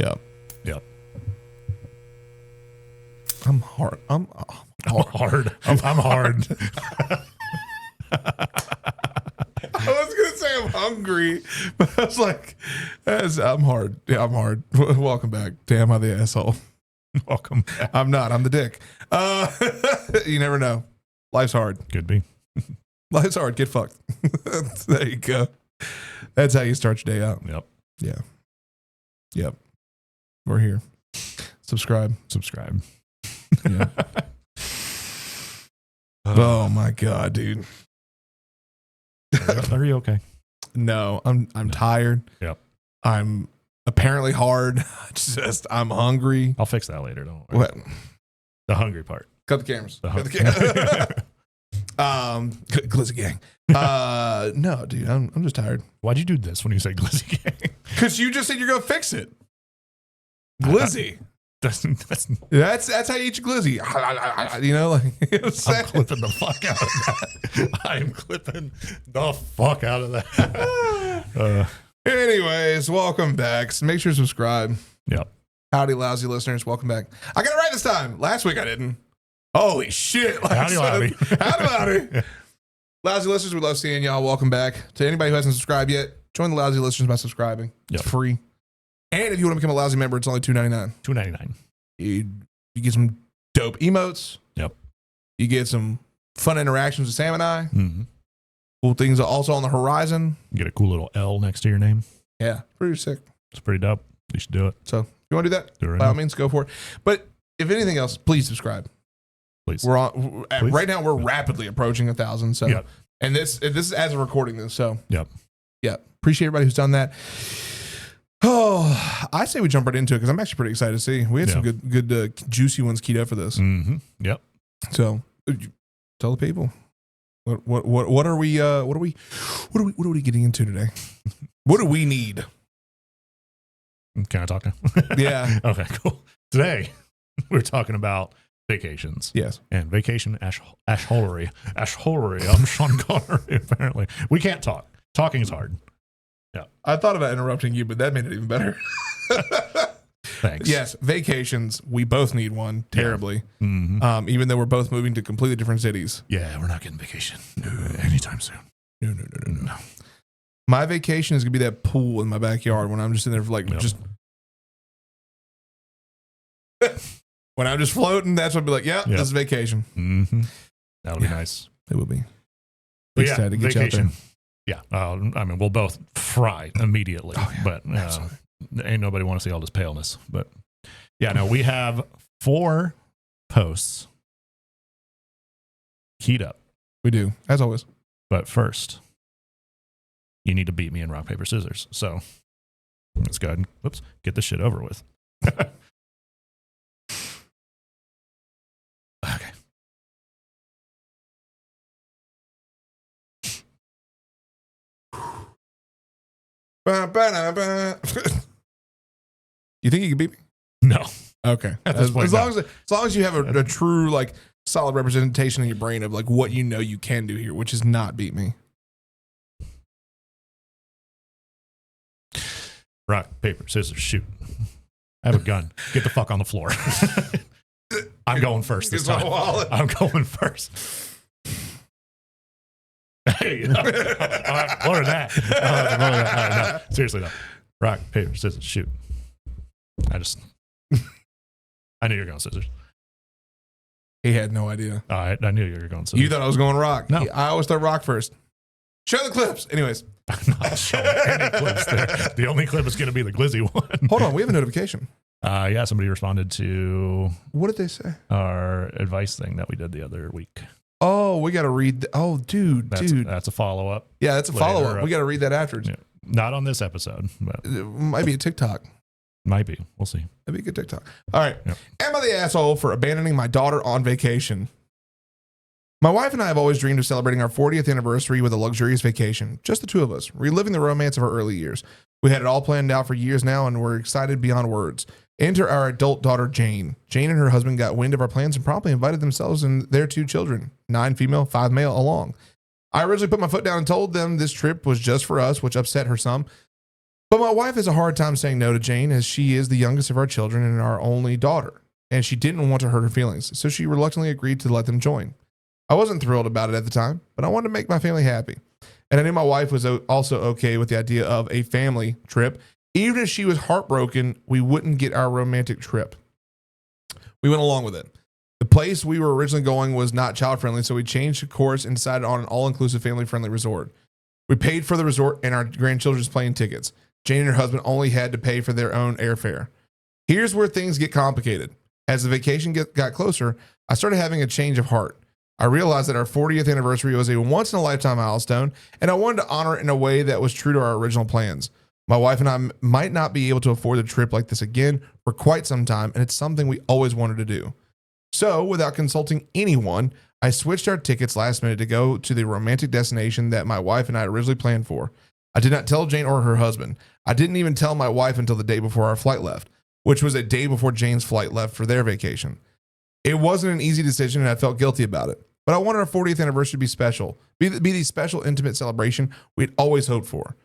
Yep. Yep. I'm hard. I'm hard. I'm hard. I was gonna say I'm hungry, but I was like, I'm hard. Yeah, I'm hard. Welcome back. Damn, I'm the asshole. Welcome back. I'm not. I'm the dick. You never know. Life's hard. Could be. Life's hard. Get fucked. There you go. That's how you start your day out. Yep. Yeah. Yep. We're here. Subscribe. Yeah. Oh my God, dude. Are you okay? No, I'm tired. Yep. I'm apparently hard. I'm hungry. I'll fix that later. Don't worry. What? The hungry part. Cut the cameras. Cut the cameras. Glizzy gang. No, dude, I'm just tired. Why'd you do this when you say Glizzy gang? Because you just said you're gonna fix it. Glizzy. That's how you eat your glizzy. You know, like I'm clipping the fuck out of that. I am clipping the fuck out of that. Anyways, welcome back. So make sure to subscribe. Yep. Howdy, lousy listeners. Welcome back. I got it right this time. Last week I didn't. Holy shit. Howdy, Lousy. Howdy, Lousy. Lousy listeners, we love seeing y'all. Welcome back. To anybody who hasn't subscribed yet, join the lousy listeners by subscribing. It's free. And if you want to become a lousy member, it's only $2.99. $2.99. You get some dope emotes. Yep. You get some fun interactions with Sam and I. Mm-hmm. Cool things are also on the horizon. You get a cool little L next to your name. Yeah, pretty sick. It's pretty dope. You should do it. So if you want to do that, do it right by all now. means, go for it. But if anything else, please subscribe. Please. We're on right now. We're rapidly approaching 1,000. So, yep. And this is as of recording this. So, yep. Yeah. Appreciate everybody who's done that. Oh, I say we jump right into it because I'm actually pretty excited to see. We had some good juicy ones keyed up for this. Mm-hmm. Yep. So, tell the people what are we getting into today? What do we need? Can I talk now? Yeah. Okay. Cool. Today we're talking about vacations. Yes. And vacation ashholery. I'm Sean Connery. Apparently, we can't talk. Talking is hard. Yeah. I thought about interrupting you, but that made it even better. Thanks. Yes, vacations. We both need one terribly. Yeah. Mm-hmm. Even though we're both moving to completely different cities. Yeah, we're not getting vacation anytime soon. No. My vacation is gonna be that pool in my backyard when I'm just in there for just. When I'm just floating, that's what I'll be like. Yeah, this is vacation. Mm-hmm. That'll be nice. It will be. But yeah, to get vacation. You out there. Yeah, I mean, we'll both fry immediately, but ain't nobody want to see all this paleness. But yeah, no, we have 4 posts keyed up. We do, as always. But first, you need to beat me in rock, paper, scissors. So let's go ahead and get this shit over with. Okay. You think you can beat me? No. Okay. As long as you have a true solid representation in your brain of what you know you can do here, which is not beat me. Rock, paper, scissors, shoot. I have a gun. Get the fuck on the floor. I'm going first this time. I'm going first. Hey, more than that. No. Seriously, no. Rock, paper, scissors, shoot. I knew you were going scissors. He had no idea. I knew you were going scissors. You thought I was going rock. No. I always throw rock first. Show the clips. Anyways. I'm not showing any clips there. The only clip is going to be the Glizzy one. Hold on. We have a notification. Yeah, somebody responded to... What did they say? Our advice thing that we did the other week. Oh, we got to read... dude. That's a follow-up. Yeah, that's a follow-up. We got to read that afterwards. Yeah. Not on this episode. But it might be a TikTok. Might be. We'll see. That'd be a good TikTok. All right. Yep. Am I the asshole for abandoning my daughter on vacation? My wife and I have always dreamed of celebrating our 40th anniversary with a luxurious vacation. Just the two of us, reliving the romance of our early years. We had it all planned out for years now, and we're excited beyond words. Enter our adult daughter, Jane. Jane and her husband got wind of our plans and promptly invited themselves and their 2 children, 9 female, 5 male, along. I originally put my foot down and told them this trip was just for us, which upset her some. But my wife has a hard time saying no to Jane, as she is the youngest of our children and our only daughter, and she didn't want to hurt her feelings, so she reluctantly agreed to let them join. I wasn't thrilled about it at the time, but I wanted to make my family happy. And I knew my wife was also okay with the idea of a family trip. Even if she was heartbroken, we wouldn't get our romantic trip. We went along with it. The place we were originally going was not child-friendly, so we changed course and decided on an all-inclusive family-friendly resort. We paid for the resort and our grandchildren's plane tickets. Jane and her husband only had to pay for their own airfare. Here's where things get complicated. As the vacation got closer, I started having a change of heart. I realized that our 40th anniversary was a once-in-a-lifetime milestone, and I wanted to honor it in a way that was true to our original plans. My wife and I might not be able to afford a trip like this again for quite some time, and it's something we always wanted to do. So, without consulting anyone, I switched our tickets last minute to go to the romantic destination that my wife and I originally planned for. I did not tell Jane or her husband. I didn't even tell my wife until the day before our flight left, which was a day before Jane's flight left for their vacation. It wasn't an easy decision, and I felt guilty about it. But I wanted our 40th anniversary to be special, be the special, intimate celebration we'd always hoped for.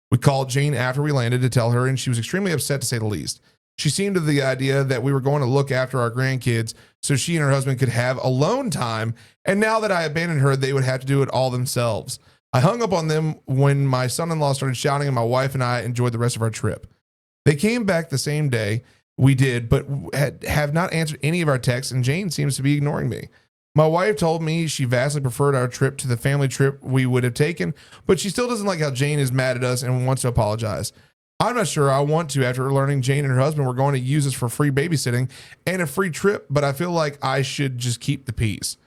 We called Jane after we landed to tell her, and she was extremely upset, to say the least. She seemed to the idea that we were going to look after our grandkids so she and her husband could have alone time, and now that I abandoned her, they would have to do it all themselves. I hung up on them when my son-in-law started shouting, and my wife and I enjoyed the rest of our trip. They came back the same day we did, but have not answered any of our texts, and Jane seems to be ignoring me. My wife told me she vastly preferred our trip to the family trip we would have taken, but she still doesn't like how Jane is mad at us and wants to apologize. I'm not sure I want to after learning Jane and her husband were going to use us for free babysitting and a free trip, but I feel like I should just keep the peace.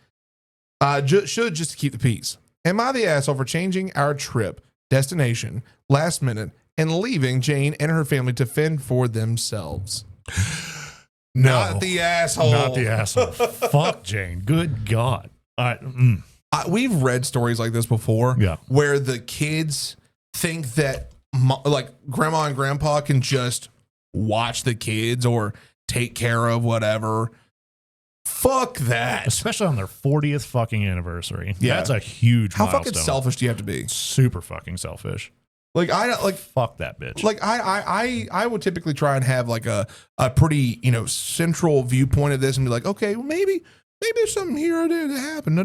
Should just keep the peace. Am I the asshole for changing our trip, destination, last minute, and leaving Jane and her family to fend for themselves? No, not the asshole. Not the asshole. Fuck Jane. Good God. We've read stories like this before, where the kids think that like grandma and grandpa can just watch the kids or take care of whatever. Fuck that. Especially on their 40th fucking anniversary. Yeah. That's a huge milestone. How fucking selfish do you have to be? Super fucking selfish. Like fuck that bitch. Like I would typically try and have like a pretty, central viewpoint of this and be like, okay, well, maybe there's something here that happened.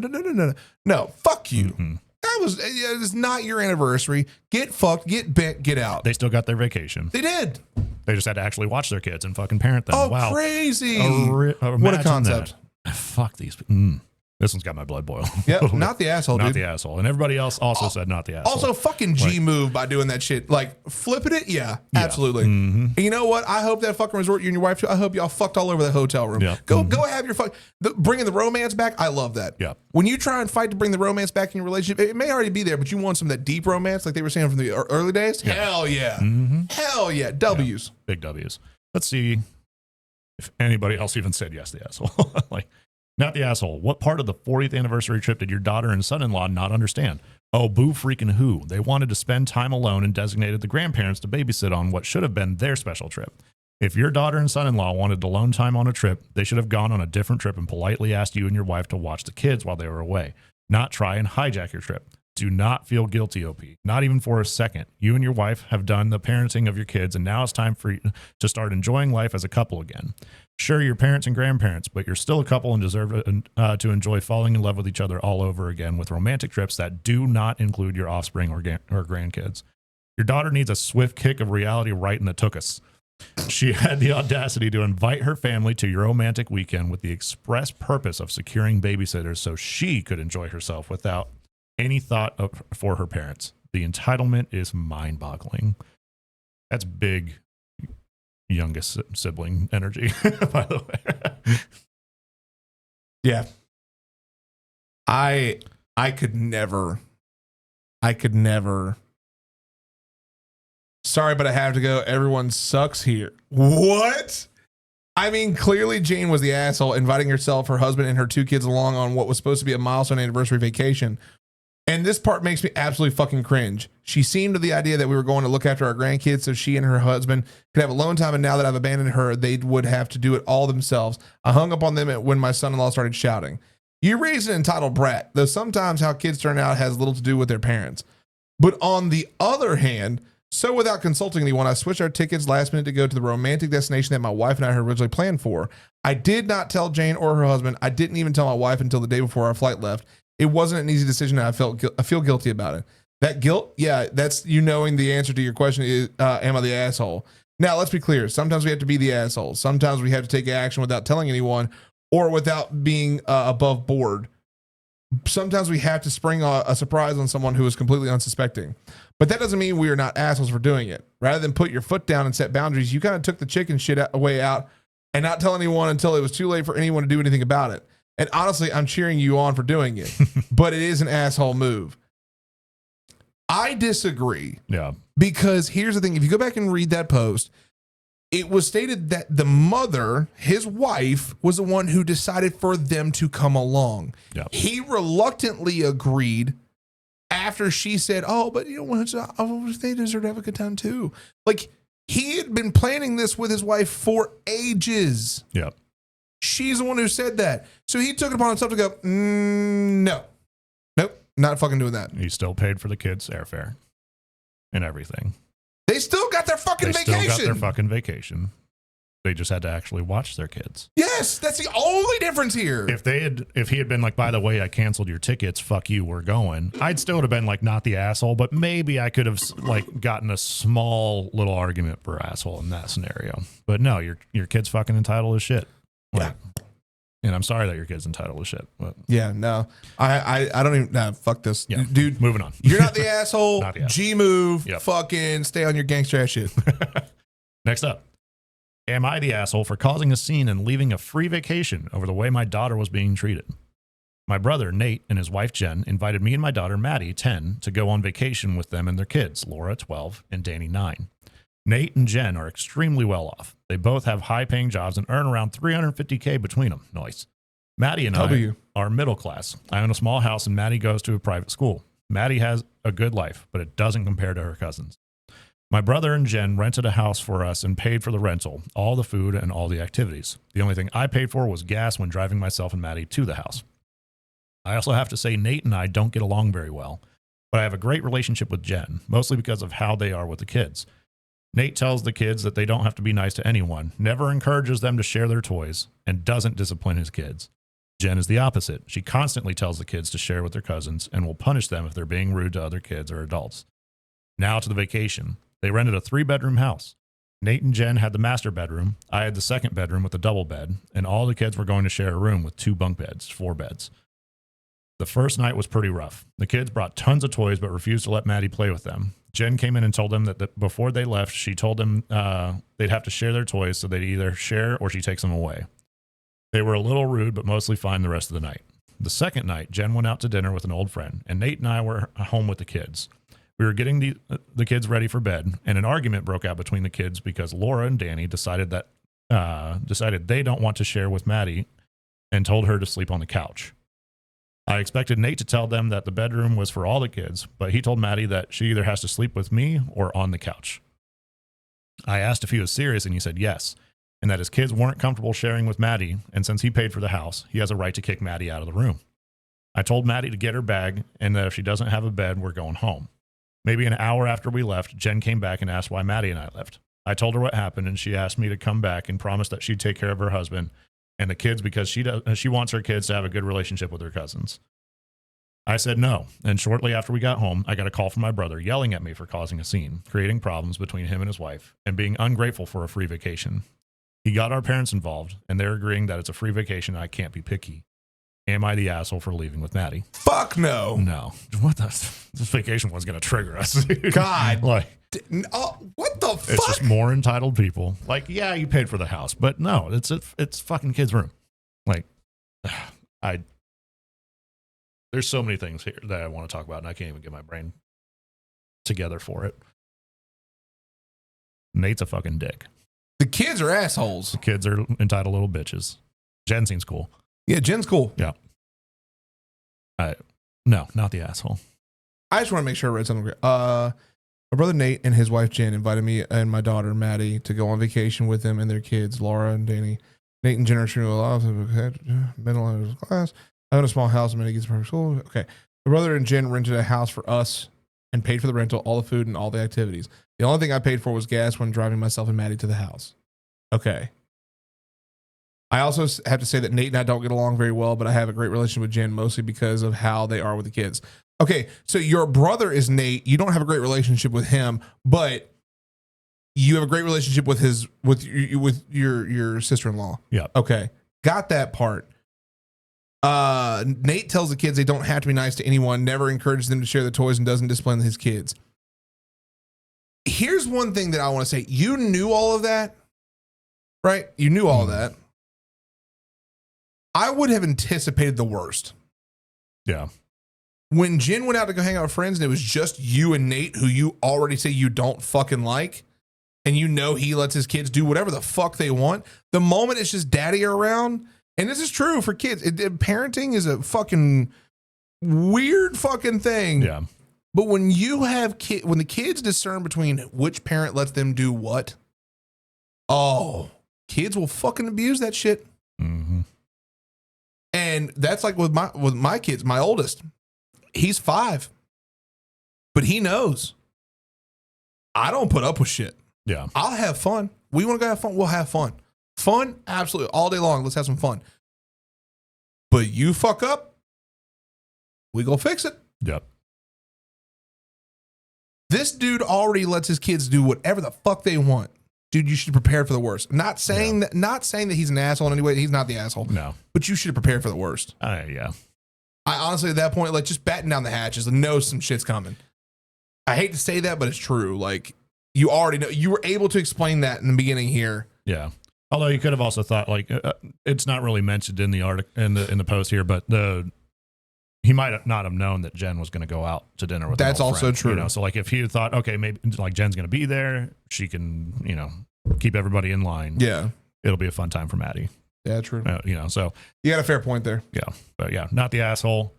No, fuck you. Mm-hmm. It's not your anniversary. Get fucked, get bent, get out. They still got their vacation. They did. They just had to actually watch their kids and fucking parent them. Oh, wow. Crazy. What a concept. Fuck these. This one's got my blood boiling. Yep, not the asshole, not the asshole. And everybody else also said not the asshole. Also, fucking G move by doing that shit. Like, flipping it? Yeah, absolutely. Mm-hmm. And you know what? I hope that fucking resort you and your wife, I hope y'all fucked all over that hotel room. Yeah. Go have your bringing the romance back. I love that. Yeah. When you try and fight to bring the romance back in your relationship, it may already be there, but you want some of that deep romance like they were saying from the early days? Yeah. Hell yeah. Mm-hmm. Hell yeah. W's. Yeah. Big W's. Let's see if anybody else even said yes, the asshole. Like, not the asshole. What part of the 40th anniversary trip did your daughter and son-in-law not understand? Oh, boo freaking who. They wanted to spend time alone and designated the grandparents to babysit on what should have been their special trip. If your daughter and son-in-law wanted alone time on a trip, they should have gone on a different trip and politely asked you and your wife to watch the kids while they were away, not try and hijack your trip. Do not feel guilty, OP. Not even for a second. You and your wife have done the parenting of your kids, and now it's time for you to start enjoying life as a couple again. Sure, you're parents and grandparents, but you're still a couple and deserve to enjoy falling in love with each other all over again with romantic trips that do not include your offspring or grandkids. Your daughter needs a swift kick of reality right in the tuchus. She had the audacity to invite her family to your romantic weekend with the express purpose of securing babysitters so she could enjoy herself without any thought for her parents. The entitlement is mind-boggling. That's big youngest sibling energy, by the way. Yeah. I could never. Sorry, but I have to go. Everyone sucks here. What? I mean, clearly Jane was the asshole inviting herself, her husband, and her two kids along on what was supposed to be a milestone anniversary vacation. And this part makes me absolutely fucking cringe. She seemed to the idea that we were going to look after our grandkids so she and her husband could have alone time, and now that I've abandoned her, they would have to do it all themselves. I hung up on them when my son-in-law started shouting. You raised an entitled brat, though sometimes how kids turn out has little to do with their parents. But on the other hand, So without consulting anyone, I switched our tickets last minute to go to the romantic destination that my wife and I had originally planned for. I did not tell Jane or her husband. I didn't even tell my wife until the day before our flight left. It wasn't an easy decision, and I feel guilty about it. That guilt, yeah, that's you knowing the answer to your question is, am I the asshole? Now, let's be clear. Sometimes we have to be the asshole. Sometimes we have to take action without telling anyone or without being above board. Sometimes we have to spring a surprise on someone who is completely unsuspecting. But that doesn't mean we are not assholes for doing it. Rather than put your foot down and set boundaries, you kind of took the chicken shit way out and not tell anyone until it was too late for anyone to do anything about it. And honestly, I'm cheering you on for doing it. But it is an asshole move. I disagree. Yeah. Because here's the thing. If you go back and read that post, it was stated that the mother, his wife, was the one who decided for them to come along. Yeah. He reluctantly agreed after she said, oh, but you know, they deserve to have a good time too. Like, he had been planning this with his wife for ages. Yeah. She's the one who said that. So he took it upon himself to go, no. Nope, not fucking doing that. He still paid for the kids' airfare and everything. They still got their fucking vacation. Still got their fucking vacation. They just had to actually watch their kids. Yes, that's the only difference here. If he had been like, by the way, I canceled your tickets, fuck you, we're going, I'd still would have been like, not the asshole, but maybe I could have like gotten a small little argument for asshole in that scenario. But no, your kid's fucking entitled as shit. Like, yeah. And I'm sorry that your kid's entitled to shit. But yeah, no. I don't even, nah, fuck this. Yeah. Dude. Moving on. You're not the asshole. Not the asshole. G move. Yep. Fucking stay on your gangster ass shit. Next up. Am I the asshole for causing a scene and leaving a free vacation over the way my daughter was being treated? My brother, Nate, and his wife, Jen, invited me and my daughter, Maddie, 10, to go on vacation with them and their kids, Laura, 12, and Danny, 9. Nate and Jen are extremely well off. They both have high-paying jobs and earn around $350K between them. Nice. Maddie and I are middle class. I own a small house, and Maddie goes to a private school. Maddie has a good life, but it doesn't compare to her cousins. My brother and Jen rented a house for us and paid for the rental, all the food, and all the activities. The only thing I paid for was gas when driving myself and Maddie to the house. I also have to say Nate and I don't get along very well, but I have a great relationship with Jen, mostly because of how they are with the kids. Nate tells the kids that they don't have to be nice to anyone, never encourages them to share their toys, and doesn't discipline his kids. Jen is the opposite. She constantly tells the kids to share with their cousins and will punish them if they're being rude to other kids or adults. Now to the vacation. They rented a 3-bedroom house. Nate and Jen had the master bedroom. I had the second bedroom with a double bed, and all the kids were going to share a room with 2 bunk beds, 4 beds. The first night was pretty rough. The kids brought tons of toys but refused to let Maddie play with them. Jen came in and told them that before they left, she told them they'd have to share their toys, so they'd either share or she takes them away. They were a little rude, but mostly fine the rest of the night. The second night, Jen went out to dinner with an old friend, and Nate and I were home with the kids. We were getting the kids ready for bed, and an argument broke out between the kids because Laura and Danny decided they don't want to share with Maddie and told her to sleep on the couch. I expected Nate to tell them that the bedroom was for all the kids, but he told Maddie that she either has to sleep with me or on the couch. I asked if he was serious, and he said yes, and that his kids weren't comfortable sharing with Maddie, and since he paid for the house, he has a right to kick Maddie out of the room. I told Maddie to get her bag, and that if she doesn't have a bed, we're going home. Maybe an hour after we left, Jen came back and asked why Maddie and I left. I told her what happened, and she asked me to come back and promised that she'd take care of her husband and the kids because she wants her kids to have a good relationship with her cousins. I said no, and shortly after we got home, I got a call from my brother yelling at me for causing a scene, creating problems between him and his wife, and being ungrateful for a free vacation. He got our parents involved, and they're agreeing that it's a free vacation and I can't be picky. Am I the asshole for leaving with Maddie? Fuck no. No. What this vacation was going to trigger us. God. Like, what the fuck? It's just more entitled people. Like, yeah, you paid for the house, but no, it's fucking kid's room. Like, there's so many things here that I want to talk about, and I can't even get my brain together for it. Nate's a fucking dick. The kids are assholes. The kids are entitled little bitches. Jen seems cool. Yeah, Jen's cool. Yeah. No, not the asshole. I just want to make sure I read something. My brother Nate and his wife Jen invited me and my daughter Maddie to go on vacation with them and their kids, Laura and Danny. Nate and Jen are extremely well off. Middle class. I own a small house and Maddie gets from school. Okay. My brother and Jen rented a house for us and paid for the rental, all the food, and all the activities. The only thing I paid for was gas when driving myself and Maddie to the house. Okay. I also have to say that Nate and I don't get along very well, but I have a great relationship with Jen, mostly because of how they are with the kids. Okay, so your brother is Nate. You don't have a great relationship with him, but you have a great relationship with your sister-in-law. Yeah. Okay, got that part. Nate tells the kids they don't have to be nice to anyone, never encourages them to share the toys, and doesn't discipline his kids. Here's one thing that I want to say. You knew all of that, right? You knew all of that. I would have anticipated the worst. Yeah. When Jen went out to go hang out with friends and it was just you and Nate, who you already say you don't fucking like, and you know he lets his kids do whatever the fuck they want, the moment it's just daddy around, and this is true for kids, parenting is a fucking weird fucking thing. Yeah. But when you have when the kids discern between which parent lets them do what, oh, kids will fucking abuse that shit. Mm-hmm. And that's like with my kids, my oldest, he's 5, but he knows I don't put up with shit. Yeah. I'll have fun. We want to go have fun. We'll have fun. Fun. Absolutely. All day long. Let's have some fun. But you fuck up, we go fix it. Yep. This dude already lets his kids do whatever the fuck they want. Dude, you should prepare for the worst. Not saying that he's an asshole in any way. He's not the asshole. No. But you should have prepared for the worst. Yeah. I honestly, at that point, like, just batten down the hatches and know some shit's coming. I hate to say that, but it's true. Like, you already know. You were able to explain that in the beginning here. Yeah. Although you could have also thought, like, it's not really mentioned in the article in the post here, but he might not have known that Jen was going to go out to dinner with. That's also friend, true. You know, so like if he had thought, okay, maybe like Jen's going to be there, she can, you know, keep everybody in line. Yeah, it'll be a fun time for Maddie. Yeah, true. You know, so you got a fair point there. Yeah, but yeah, not the asshole.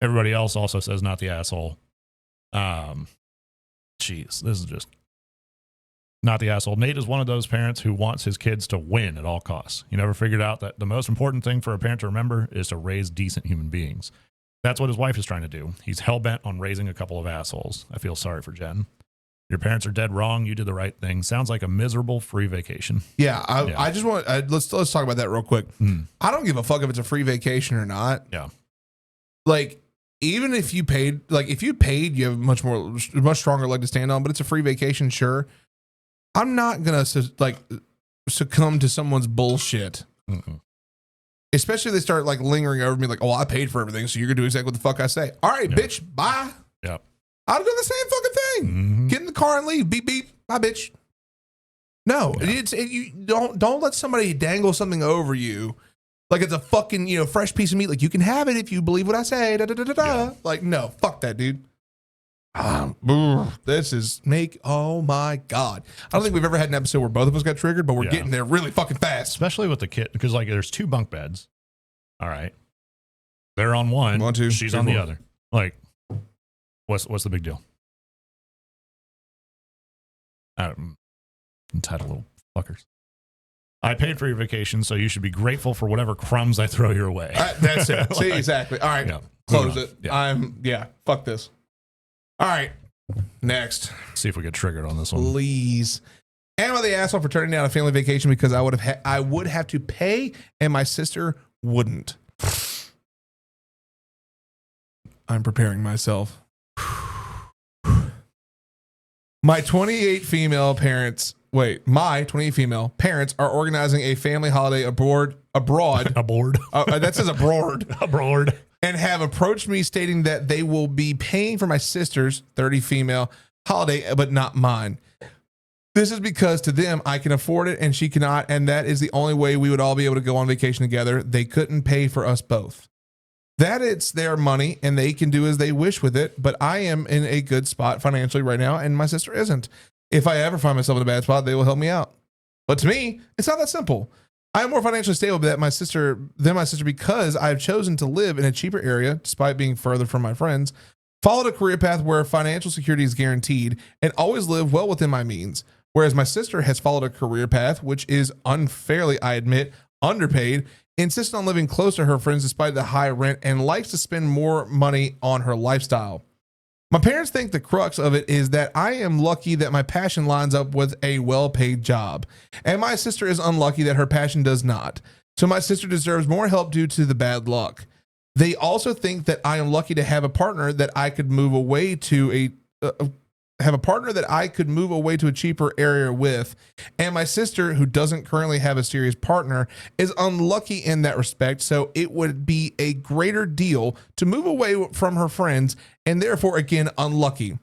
Everybody else also says not the asshole. Jeez, this is just not the asshole. Nate is one of those parents who wants his kids to win at all costs. He never figured out that the most important thing for a parent to remember is to raise decent human beings. That's what his wife is trying to do. He's hell-bent on raising a couple of assholes. I feel sorry for Jen. Your parents are dead wrong. You did the right thing. Sounds like a miserable free vacation. Yeah, I just want let's talk about that real quick. I don't give a fuck if it's a free vacation or not. Yeah, like even if you paid, you have a much stronger leg to stand on. But it's a free vacation, sure. I'm not gonna succumb to someone's bullshit. Mm-mm. Especially if they start like lingering over me, like, oh, I paid for everything, so you're gonna do exactly what the fuck I say. All right, bitch, bye. Yeah. I'd have done the same fucking thing. Mm-hmm. Get in the car and leave. Beep beep. Bye, bitch. No, you don't let somebody dangle something over you like it's a fucking fresh piece of meat. Like, you can have it if you believe what I say. Da, da, da, da, da. Yeah. Like, no, fuck that, dude. This is oh my God. I don't think we've ever had an episode where both of us got triggered, but we're getting there really fucking fast. Especially with the kid, because like there's 2 bunk beds. All right. They're on one. 1, 2, she's 3, on 4. the other. Like, what's the big deal? Entitled little fuckers. I paid for your vacation, so you should be grateful for whatever crumbs I throw your way. That's it. See, exactly. All right. Yeah. Close it. Yeah. Fuck this. All right. Next. See if we get triggered on this one. Please. Am I the asshole for turning down a family vacation because I would have to pay and my sister wouldn't? I'm preparing myself. My 28 female parents are organizing a family holiday abroad. Aboard. That says abroad. Abroad. And have approached me stating that they will be paying for my sister's 30 female holiday, but not mine. This is because to them, I can afford it and she cannot. And that is the only way we would all be able to go on vacation together. They couldn't pay for us both. That it's their money and they can do as they wish with it. But I am in a good spot financially right now and my sister isn't. If I ever find myself in a bad spot, they will help me out. But to me, it's not that simple. I am more financially stable than my sister because I've chosen to live in a cheaper area, despite being further from my friends, followed a career path where financial security is guaranteed, and always live well within my means. Whereas my sister has followed a career path, which is unfairly, I admit, underpaid, insists on living close to her friends despite the high rent, and likes to spend more money on her lifestyle. My parents think the crux of it is that I am lucky that my passion lines up with a well-paid job, and my sister is unlucky that her passion does not. So my sister deserves more help due to the bad luck. They also think that I am lucky to have a partner that I could move away to a cheaper area with, and my sister, who doesn't currently have a serious partner, is unlucky in that respect, so it would be a greater deal to move away from her friends, and therefore, again, unlucky.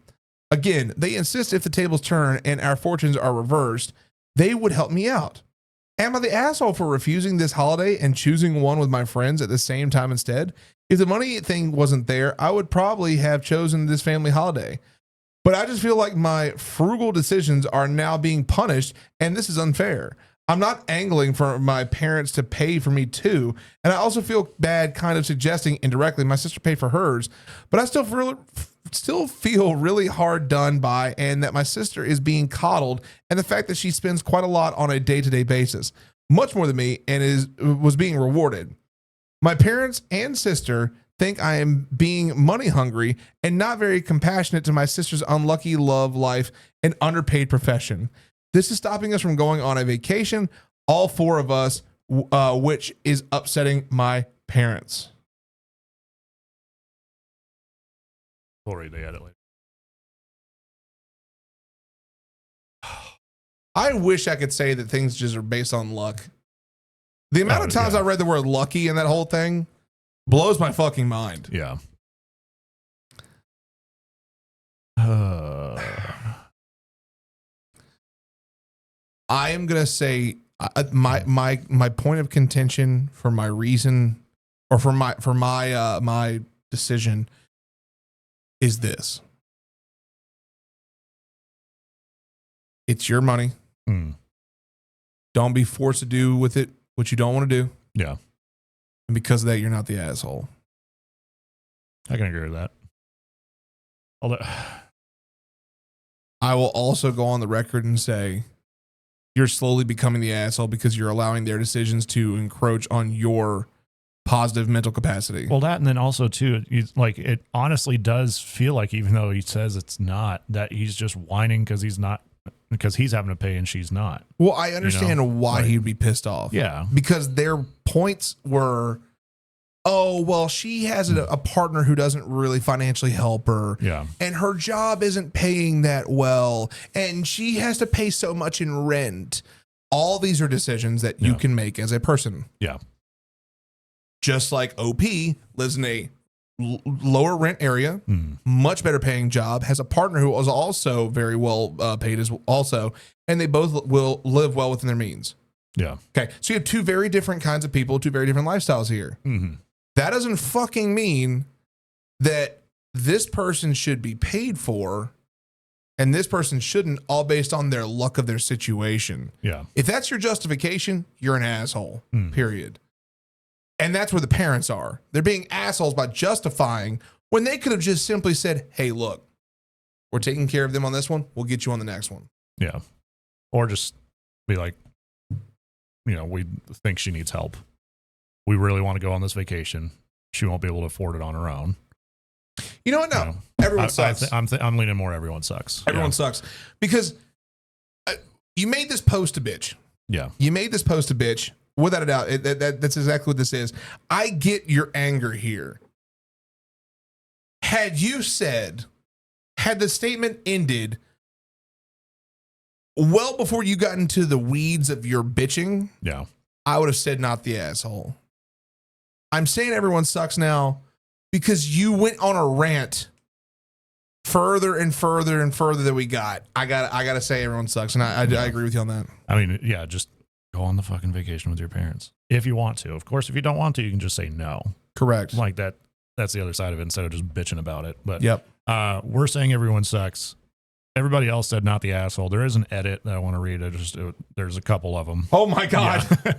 Again, they insist if the tables turn and our fortunes are reversed, they would help me out. Am I the asshole for refusing this holiday and choosing one with my friends at the same time instead? If the money thing wasn't there, I would probably have chosen this family holiday. But I just feel like my frugal decisions are now being punished, and this is unfair. I'm not angling for my parents to pay for me too, and I also feel bad kind of suggesting indirectly my sister paid for hers, but I still feel really hard done by, and that my sister is being coddled, and the fact that she spends quite a lot on a day-to-day basis, much more than me, and was being rewarded. My parents and sister think I am being money hungry and not very compassionate to my sister's unlucky love life and underpaid profession. This is stopping us from going on a vacation, all four of us, which is upsetting my parents. Sorry, they had it later. I wish I could say that things just are based on luck. The amount of times I read the word lucky in that whole thing blows my fucking mind. Yeah. I am gonna say my point of contention for my reason, or for my decision, is this: it's your money. Don't be forced to do with it what you don't want to do. Yeah. And because of that, you're not the asshole. I can agree with that. Although I will also go on the record and say you're slowly becoming the asshole because you're allowing their decisions to encroach on your positive mental capacity. Well, that, and then also too, it honestly does feel like, even though he says it's not, that he's just whining because he's having to pay and she's not. Well, I understand why he'd be pissed off. Yeah. Because their points were, oh, well, she has a partner who doesn't really financially help her. Yeah. And her job isn't paying that well. And she has to pay so much in rent. All these are decisions that you can make as a person. Yeah. Just like OP lives in a lower rent area, much better paying job, has a partner who is also very well paid as also, and they both will live well within their means. Yeah. Okay. So you have two very different kinds of people, two very different lifestyles here. Mm-hmm. That doesn't fucking mean that this person should be paid for and this person shouldn't, all based on their luck of their situation. Yeah. If that's your justification, you're an asshole, period. And that's where the parents are. They're being assholes by justifying when they could have just simply said, hey, look, we're taking care of them on this one. We'll get you on the next one. Yeah. Or just be like, we think she needs help. We really want to go on this vacation. She won't be able to afford it on her own. You know what? No, everyone sucks. I'm leaning more everyone sucks. Everyone sucks. Because you made this post a bitch. Yeah. You made this post a bitch. Without a doubt, that's exactly what this is. I get your anger here. Had the statement ended well before you got into the weeds of your bitching, I would have said not the asshole. I'm saying everyone sucks now because you went on a rant further and further and further than we got. I gotta say everyone sucks, and I agree with you on that. I mean, yeah, just go on the fucking vacation with your parents if you want to. Of course, if you don't want to, you can just say no. Correct. Like that. That's the other side of it, instead of just bitching about it. But we're saying everyone sucks. Everybody else said not the asshole. There is an edit that I want to read. There's a couple of them. Oh my God. Yeah.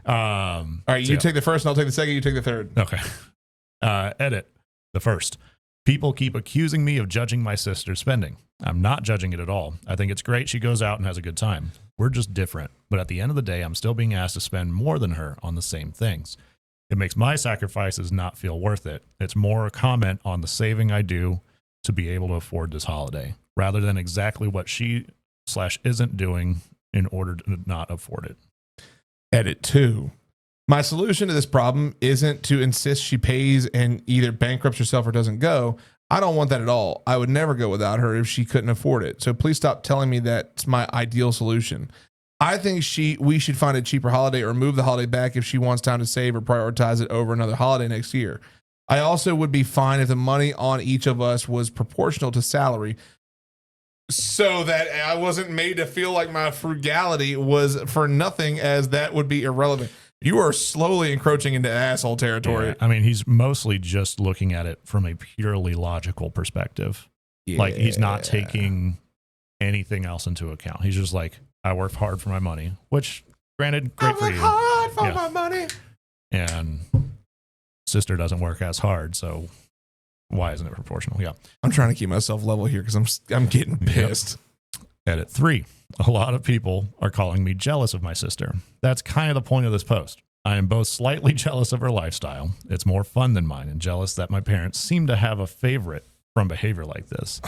All right, you take the first and I'll take the second. You take the third. Okay. Edit. The first. People keep accusing me of judging my sister's spending. I'm not judging it at all. I think it's great she goes out and has a good time. We're just different. But at the end of the day, I'm still being asked to spend more than her on the same things. It makes my sacrifices not feel worth it. It's more a comment on the saving I do to be able to afford this holiday, rather than exactly what she / isn't doing in order to not afford it. Edit 2. My solution to this problem isn't to insist she pays and either bankrupts herself or doesn't go. I don't want that at all. I would never go without her if she couldn't afford it. So please stop telling me that's my ideal solution. I think we should find a cheaper holiday or move the holiday back if she wants time to save or prioritize it over another holiday next year. I also would be fine if the money on each of us was proportional to salary, so that I wasn't made to feel like my frugality was for nothing, as that would be irrelevant. You are slowly encroaching into asshole territory. Yeah, I mean, he's mostly just looking at it from a purely logical perspective. Yeah. Like, he's not taking anything else into account. He's just like, I work hard for my money, which, granted, great for you. I work hard for my money. And sister doesn't work as hard, so why isn't it proportional? Yeah. I'm trying to keep myself level here because I'm getting pissed. Yep. Edit 3. A lot of people are calling me jealous of my sister. That's kind of the point of this post. I am both slightly jealous of her lifestyle. It's more fun than mine, and jealous that my parents seem to have a favorite from behavior like this.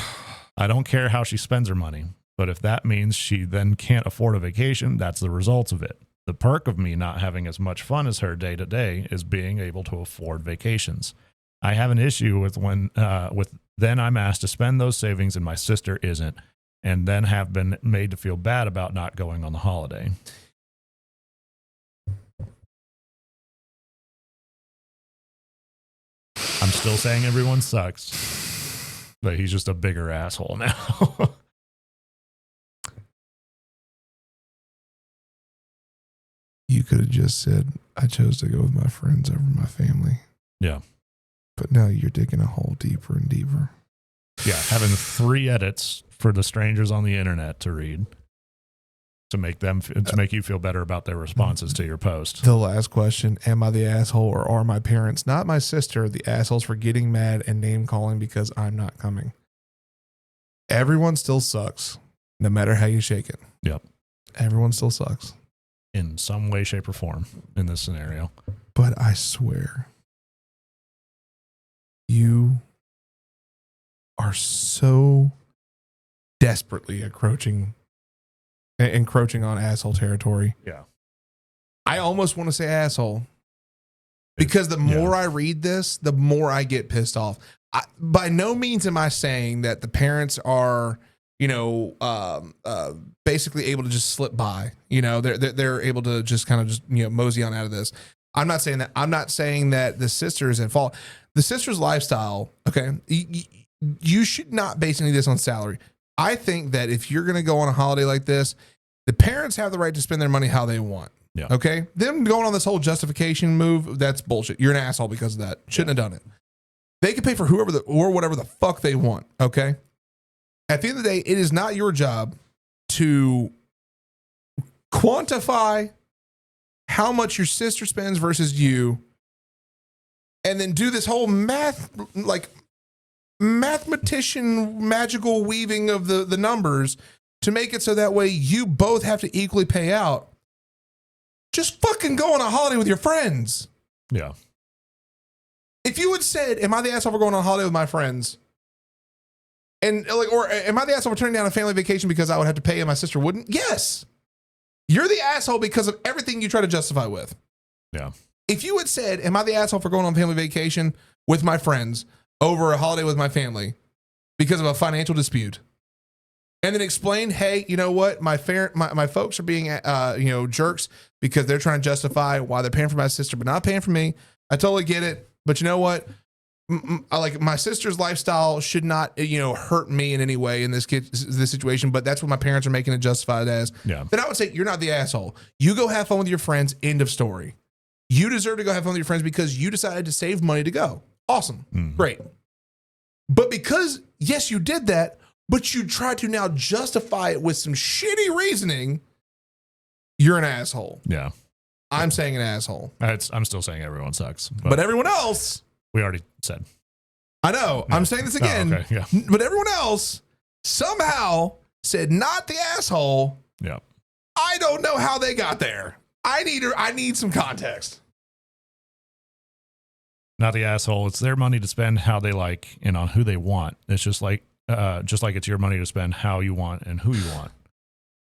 I don't care how she spends her money, but if that means she then can't afford a vacation, that's the result of it. The perk of me not having as much fun as her day to day is being able to afford vacations. I have an issue with then I'm asked to spend those savings and my sister isn't, and then have been made to feel bad about not going on the holiday. I'm still saying everyone sucks, but he's just a bigger asshole now. You could have just said, I chose to go with my friends over my family. Yeah. But now you're digging a hole deeper and deeper. Yeah, having 3 edits for the strangers on the internet to read to make you feel better about their responses to your post. The last question, am I the asshole or are my parents, not my sister, the assholes for getting mad and name calling because I'm not coming? Everyone still sucks, no matter how you shake it. Yep. Everyone still sucks. In some way, shape, or form in this scenario. But I swear, you are so desperately encroaching on asshole territory. Yeah. I almost want to say asshole because the more I read this, the more I get pissed off. By no means am I saying that the parents are, basically able to just slip by. They're able to just kind of just mosey on out of this. I'm not saying that. I'm not saying that the sister is at fault. The sister's lifestyle. Okay, you should not base any of this on salary. I think that if you're going to go on a holiday like this, the parents have the right to spend their money how they want. Yeah. Okay. Them going on this whole justification move, that's bullshit. You're an asshole because of that. Shouldn't have done it. They can pay for or whatever the fuck they want. Okay. At the end of the day, it is not your job to quantify how much your sister spends versus you, and then do this whole mathematician magical weaving of the numbers to make it so that way you both have to equally pay out. Just fucking go on a holiday with your friends. Yeah. If you had said, am I the asshole for going on a holiday with my friends? And or am I the asshole for turning down a family vacation because I would have to pay and my sister wouldn't? Yes. You're the asshole because of everything you try to justify with. Yeah. If you had said, am I the asshole for going on family vacation with my friends over a holiday with my family because of a financial dispute, and then explain, hey, you know what? My folks are being, jerks because they're trying to justify why they're paying for my sister, but not paying for me. I totally get it. But you know what? My sister's lifestyle should not, hurt me in any way in this situation, but that's what my parents are making it justified as. Yeah. Then I would say, you're not the asshole. You go have fun with your friends. End of story. You deserve to go have fun with your friends because you decided to save money to go. Awesome. Great. But because, yes, you did that, but you tried to now justify it with some shitty reasoning, you're an asshole. Yeah. I'm saying an asshole. I'm still saying everyone sucks. But everyone else, we already said. I know. Yeah. I'm saying this again. Oh, okay. Yeah. But everyone else somehow said not the asshole. Yeah. I don't know how they got there. I need some context. Not the asshole. It's their money to spend how they like and on who they want. It's just like it's your money to spend how you want and who you want.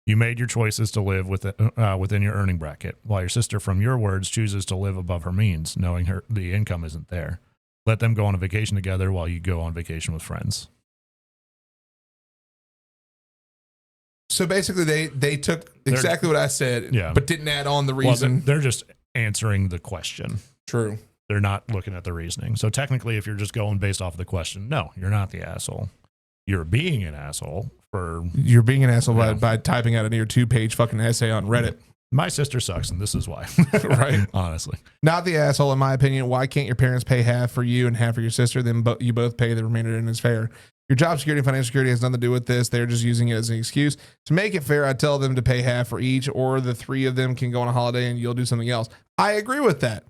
You made your choices to live within your earning bracket, while your sister, from your words, chooses to live above her means, knowing the income isn't there. Let them go on a vacation together while you go on vacation with friends. So basically, they took exactly what I said, but didn't add on the reason. Well, they're just answering the question. True. They're not looking at the reasoning. So technically, if you're just going based off of the question, no, you're not the asshole. You're being an asshole You're being an asshole by typing out a near 2-page fucking essay on Reddit. My sister sucks, and this is why. Right? Honestly. Not the asshole, in my opinion. Why can't your parents pay half for you and half for your sister? Then you both pay the remainder, and it's fair. Your job security and financial security has nothing to do with this. They're just using it as an excuse. To make it fair, I tell them to pay half for each, or the 3 of them can go on a holiday and you'll do something else. I agree with that.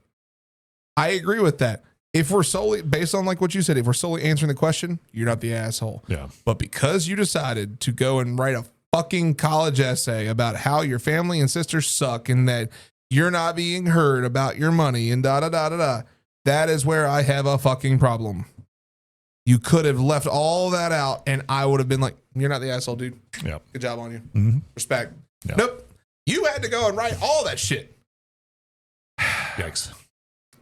If we're solely, based on like what you said, if we're solely answering the question, you're not the asshole. Yeah. But because you decided to go and write a fucking college essay about how your family and sisters suck and that you're not being heard about your money and that is where I have a fucking problem. You could have left all that out and I would have been like, you're not the asshole, dude. Yeah. Good job on you. Mm-hmm. Respect. Yep. Nope. You had to go and write all that shit. Yikes.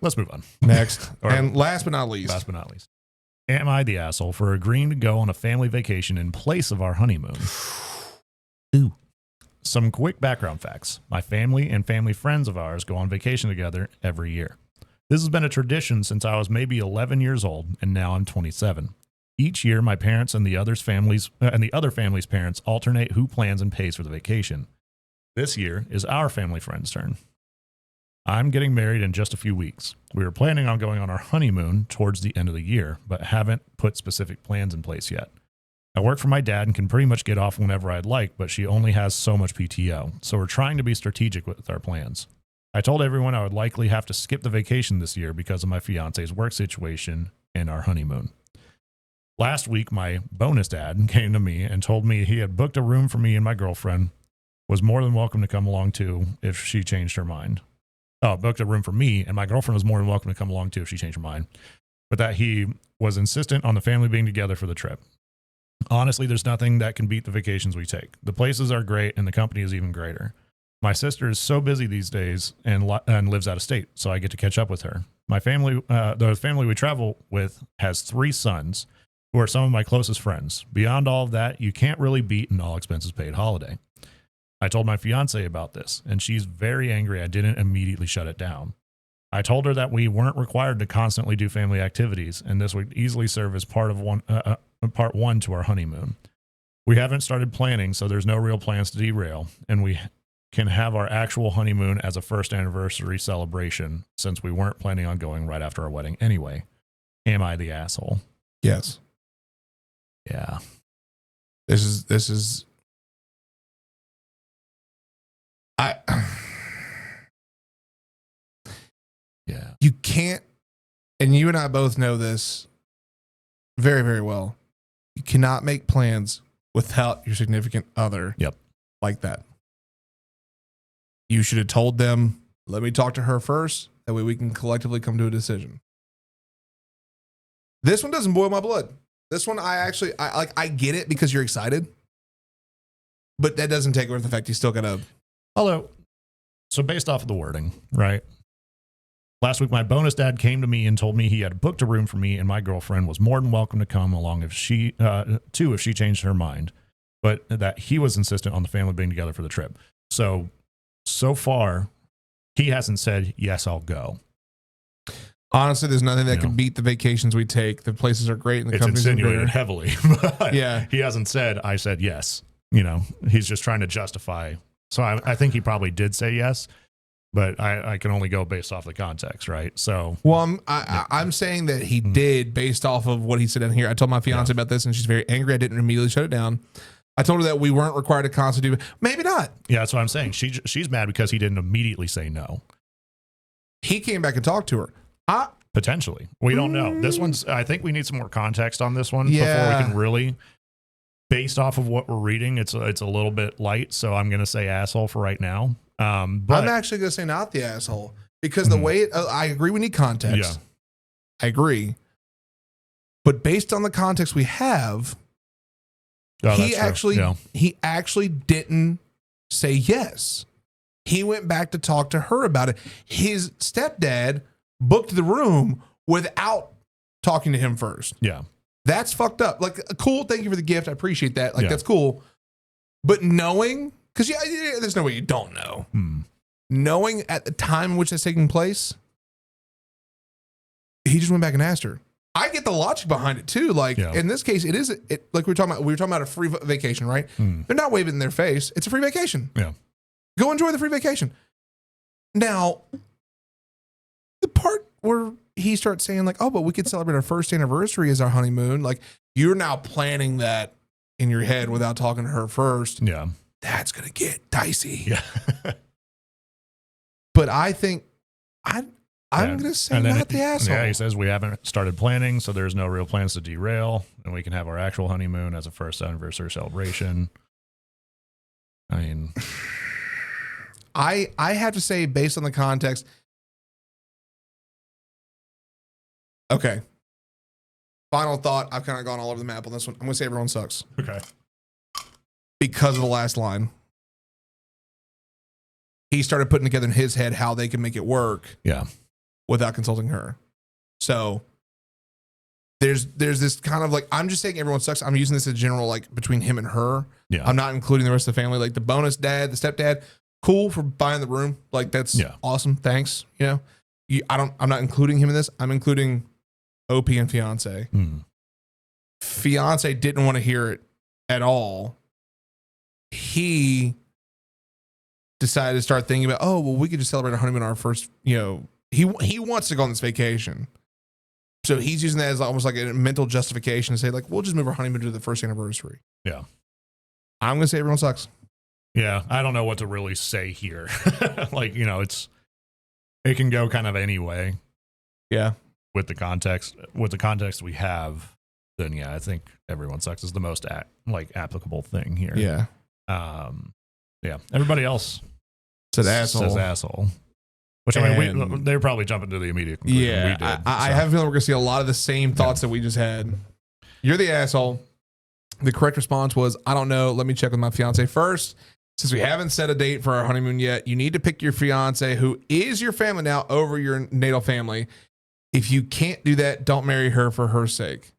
Let's move on. Next. And last but not least. Am I the asshole for agreeing to go on a family vacation in place of our honeymoon? Ooh. Some quick background facts. My family and family friends of ours go on vacation together every year. This has been a tradition since I was maybe 11 years old, and now I'm 27. Each year, my parents and the other families' parents alternate who plans and pays for the vacation. This year is our family friend's turn. I'm getting married in just a few weeks. We were planning on going on our honeymoon towards the end of the year, but haven't put specific plans in place yet. I work for my dad and can pretty much get off whenever I'd like, but she only has so much PTO, so we're trying to be strategic with our plans. I told everyone I would likely have to skip the vacation this year because of my fiance's work situation and our honeymoon. Last week, my bonus dad came to me and told me he had booked a room for me and my girlfriend, was more than welcome to come along too if she changed her mind. Oh, booked a room for me, and my girlfriend was more than welcome to come along too if she changed her mind. But that he was insistent on the family being together for the trip. Honestly, there's nothing that can beat the vacations we take. The places are great, and the company is even greater. My sister is so busy these days and lives out of state, so I get to catch up with her. My family, the family we travel with, has 3 sons who are some of my closest friends. Beyond all of that, you can't really beat an all-expenses paid holiday. I told my fiance about this, and she's very angry I didn't immediately shut it down. I told her that we weren't required to constantly do family activities, and this would easily serve as part 1 to our honeymoon. We haven't started planning, so there's no real plans to derail, and we can have our actual honeymoon as a first anniversary celebration since we weren't planning on going right after our wedding anyway. Am I the asshole? Yes. Yeah. This is Yeah. You can't, and you and I both know this very, very well. You cannot make plans without your significant other. Yep. Like that. You should have told them, let me talk to her first. That way we can collectively come to a decision. This one doesn't boil my blood. This one, I get it because you're excited, but that doesn't take away from the fact you still gotta. Although, so based off of the wording, right? Last week, my bonus dad came to me and told me he had booked a room for me and my girlfriend was more than welcome to come along if she changed her mind, but that he was insistent on the family being together for the trip. So far, he hasn't said, yes, I'll go. Honestly, there's nothing that can beat the vacations we take. The places are great and the company's insinuated heavily. But yeah. He hasn't said, I said yes. He's just trying to justify. So I think he probably did say yes. But I can only go based off the context, right? So, well, I'm saying that he did based off of what he said in here. I told my fiance about this, and she's very angry. I didn't immediately shut it down. I told her that we weren't required to constantly do. Maybe not. Yeah, that's what I'm saying. She's mad because he didn't immediately say no. He came back and talked to her. Potentially, we don't know. This one's. I think we need some more context on this one before we can really. Based off of what we're reading, it's a little bit light. So I'm going to say asshole for right now. But I'm actually going to say not the asshole because the way I agree we need context. I agree. But based on the context we have, he actually didn't say yes. He went back to talk to her about it. His stepdad booked the room without talking to him first. Yeah. That's fucked up. Like, cool. Thank you for the gift. I appreciate that. Like, Yeah. that's cool. But knowing, because there's no way you don't know. Knowing at the time in which that's taking place, he just went back and asked her. I get the logic behind it too. Like in this case, like we were talking about a free vacation, right? They're not waving in their face. It's a free vacation. Yeah. Go enjoy the free vacation. Now, the part where he starts saying like, oh, but we could celebrate our first anniversary as our honeymoon. Like, you're now planning that in your head without talking to her first. Yeah. That's going to get dicey. Yeah. But I think I'm going to say not the asshole. Yeah, he says we haven't started planning, so there's no real plans to derail, and we can have our actual honeymoon as a first anniversary celebration. I mean, I have to say, based on the context. Okay. Final thought. I've kind of gone all over the map on this one. I'm going to say everyone sucks. okay. Because of the last line. He started putting together in his head how they can make it work. Yeah. Without consulting her. So there's this kind of like, I'm just saying everyone sucks. I'm using this as general, like between him and her. Yeah. I'm not including the rest of the family. Like the bonus dad, the stepdad, cool for buying the room. Like that's awesome. Thanks. You know, I'm not including him in this. I'm including OP and fiance. Fiance didn't want to hear it at all. He decided to start thinking about, oh, well, we could just celebrate our honeymoon on our first, you know, he wants to go on this vacation. So he's using that as almost like a mental justification to say, like, we'll just move our honeymoon to the first anniversary. Yeah. I'm going to say everyone sucks. Yeah. I don't know what to really say here. Like, you know, it can go kind of any way. Yeah. With the context we have, then yeah, I think everyone sucks is the most applicable thing here. Yeah. Yeah. Everybody else says asshole. Which I mean, they're probably jumping to the immediate conclusion. Yeah, we did. I have a feeling we're going to see a lot of the same thoughts that we just had. You're the asshole. The correct response was, I don't know. Let me check with my fiance first. Since we haven't set a date for our honeymoon yet, you need to pick your fiance, who is your family now, over your natal family. If you can't do that, don't marry her for her sake.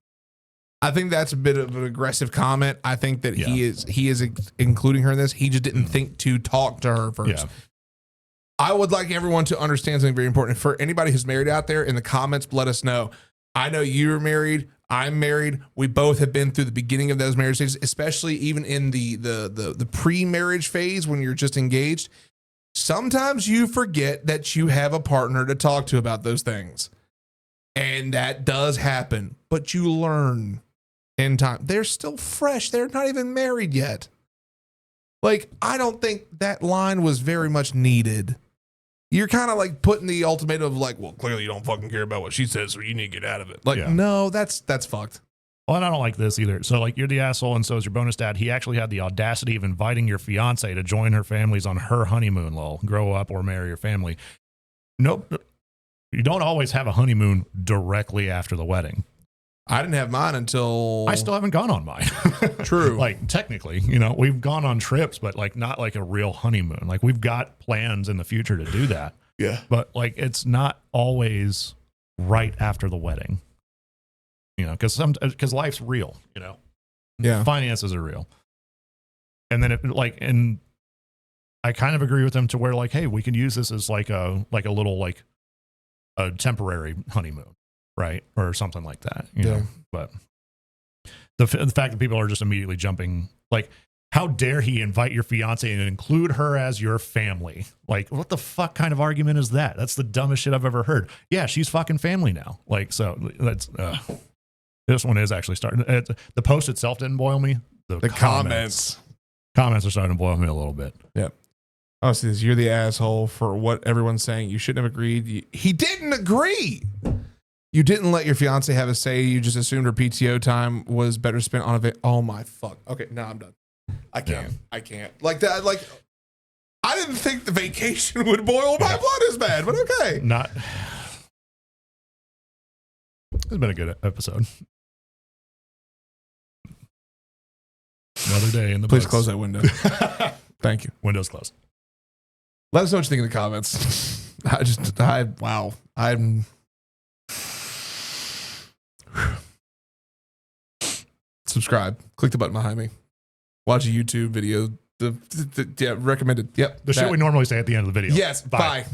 I think that's a bit of an aggressive comment. I think that he is including her in this. He just didn't think to talk to her first. Yeah. I would like everyone to understand something very important. For anybody who's married out there, in the comments, let us know. I know you're married. I'm married. We both have been through the beginning of those marriage stages, especially even in the pre-marriage phase when you're just engaged. Sometimes you forget that you have a partner to talk to about those things. And that does happen. But you learn in time. They're still fresh. They're not even married yet. Like, I don't think that line was very much needed. You're kind of like putting the ultimatum of like, well, clearly you don't fucking care about what she says, so you need to get out of it. Like, no, that's fucked. Well, and I don't like this either. So, like, you're the asshole, and so is your bonus dad. He actually had the audacity of inviting your fiance to join her families on her honeymoon, lol. Grow up or marry your family. Nope. You don't always have a honeymoon directly after the wedding. I didn't have mine until... I still haven't gone on mine. True. Like, technically, you know, we've gone on trips, but like not like a real honeymoon. Like, we've got plans in the future to do that. Yeah. But like, it's not always right after the wedding. You know, because life's real, you know. Yeah. Finances are real. And then and I kind of agree with them to where like, hey, we can use this as like a little like a temporary honeymoon. Right. Or something like that, you know, but the fact that people are just immediately jumping, like, how dare he invite your fiance and include her as your family? Like, what the fuck kind of argument is that? That's the dumbest shit I've ever heard. Yeah. She's fucking family now. Like, so that's, this one is actually starting. The post itself didn't boil me. The comments are starting to boil me a little bit. Yep. Oh, see this. You're the asshole for what everyone's saying. You shouldn't have agreed. He didn't agree. You didn't let your fiance have a say. You just assumed her PTO time was better spent on oh my fuck. Okay, now I'm done. I can't. Yeah. I can't. Like that. Like, I didn't think the vacation would boil my blood as bad, but okay. It's been a good episode. Another day in the Please books. close that window. Thank you. Windows closed. Let us know what you think in the comments. Wow. Subscribe. Click the button behind me. Watch a YouTube video. Yeah, recommended. Yep. The shit we normally say at the end of the video. Yes. Bye.